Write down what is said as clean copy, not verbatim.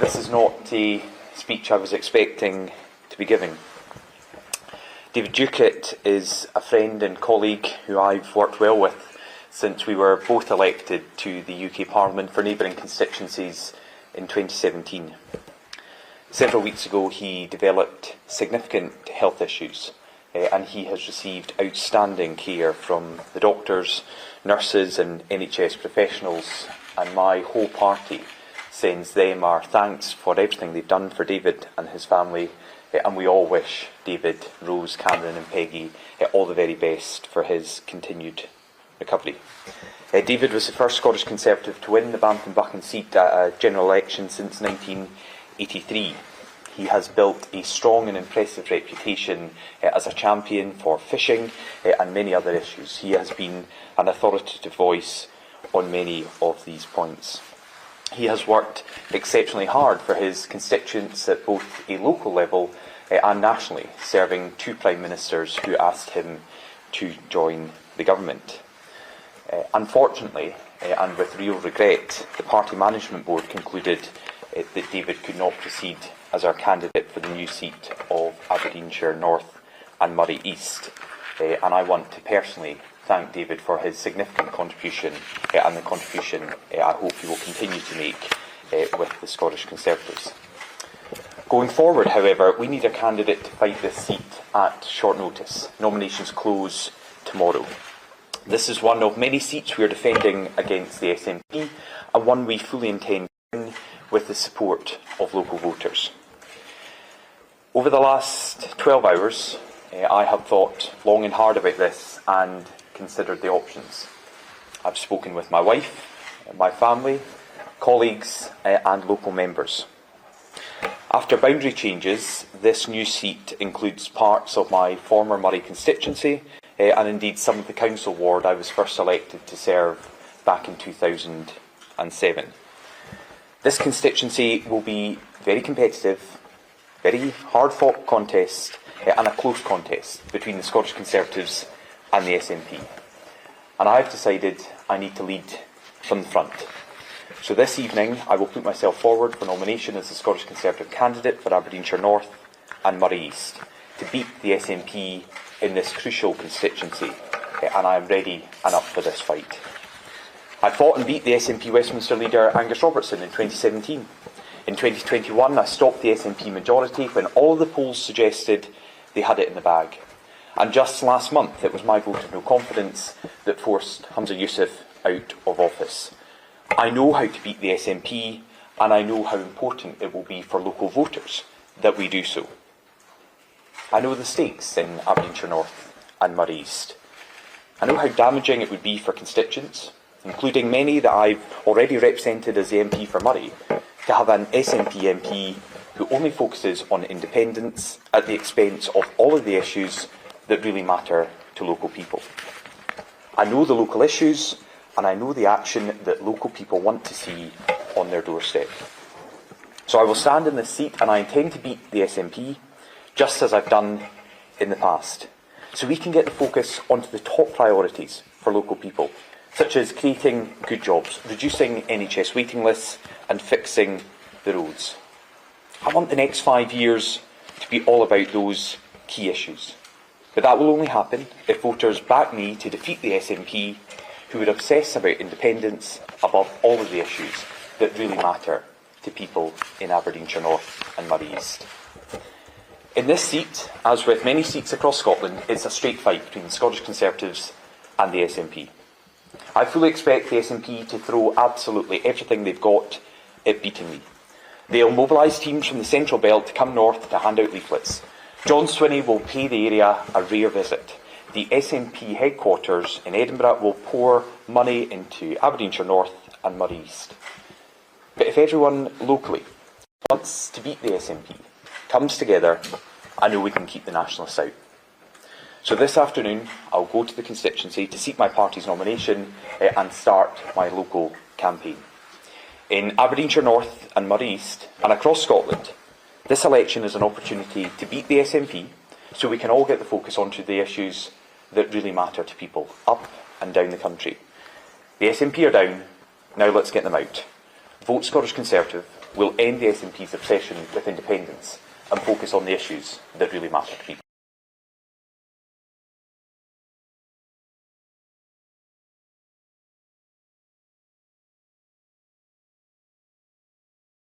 This is not a speech I was expecting to be giving. David Duguid is a friend and colleague who I've worked well with since we were both elected to the UK Parliament for neighbouring constituencies in 2017. Several weeks ago he developed significant health issues and he has received outstanding care from the doctors, nurses and NHS professionals, and my whole party sends them our thanks for everything they've done for David and his family, and we all wish David, Rose, Cameron and Peggy all the very best for his continued recovery. David was the first Scottish Conservative to win the Banff and Buchan seat at a general election since 1983. He has built a strong and impressive reputation as a champion for fishing and many other issues. He has been an authoritative voice on many of these points. He has worked exceptionally hard for his constituents at both a local level and nationally, serving two Prime Ministers who asked him to join the government. Unfortunately, and with real regret, the Party Management Board concluded that David could not proceed as our candidate for the new seat of Aberdeenshire North and Moray East. And I want to personally thank David for his significant contribution and the contribution I hope he will continue to make with the Scottish Conservatives. Going forward, however, we need a candidate to fight this seat at short notice. Nominations close tomorrow. This is one of many seats we are defending against the SNP, and one we fully intend to win with the support of local voters. Over the last 12 hours, I have thought long and hard about this and considered the options. I've spoken with my wife, my family, colleagues and local members. After boundary changes, this new seat includes parts of my former Moray constituency and indeed some of the council ward I was first elected to serve back in 2007. This constituency will be very competitive, very hard-fought contest and a close contest between the Scottish Conservatives and the SNP. And I have decided I need to lead from the front. So this evening I will put myself forward for nomination as the Scottish Conservative candidate for Aberdeenshire North and Moray East to beat the SNP in this crucial constituency, and I am ready and up for this fight. I fought and beat the SNP Westminster leader Angus Robertson in 2017. In 2021 I stopped the SNP majority when all the polls suggested they had it in the bag. And just last month it was my vote of no confidence that forced Humza Yousaf out of office. I know how to beat the SNP, and I know how important it will be for local voters that we do so. I know the stakes in Aberdeenshire North and Moray East. I know how damaging it would be for constituents, including many that I've already represented as the MP for Moray, to have an SNP MP who only focuses on independence at the expense of all of the issues that really matter to local people. I know the local issues, and I know the action that local people want to see on their doorstep. So I will stand in this seat, and I intend to beat the SNP, just as I've done in the past, so we can get the focus onto the top priorities for local people, such as creating good jobs, reducing NHS waiting lists and fixing the roads. I want the next 5 years to be all about those key issues. But that will only happen if voters back me to defeat the SNP, who would obsess about independence above all of the issues that really matter to people in Aberdeenshire North and Moray East. In this seat, as with many seats across Scotland, it's a straight fight between the Scottish Conservatives and the SNP. I fully expect the SNP to throw absolutely everything they've got at beating me. They'll mobilise teams from the Central Belt to come north to hand out leaflets. John Swinney will pay the area a rare visit. The SNP headquarters in Edinburgh will pour money into Aberdeenshire North and Moray East. But if everyone locally wants to beat the SNP, comes together, I know we can keep the Nationalists out. So this afternoon I'll go to the constituency to seek my party's nomination and start my local campaign. In Aberdeenshire North and Moray East and across Scotland, this election is an opportunity to beat the SNP so we can all get the focus onto the issues that really matter to people up and down the country. The SNP are down, now let's get them out. Vote Scottish Conservative, will end the SNP's obsession with independence and focus on the issues that really matter to people.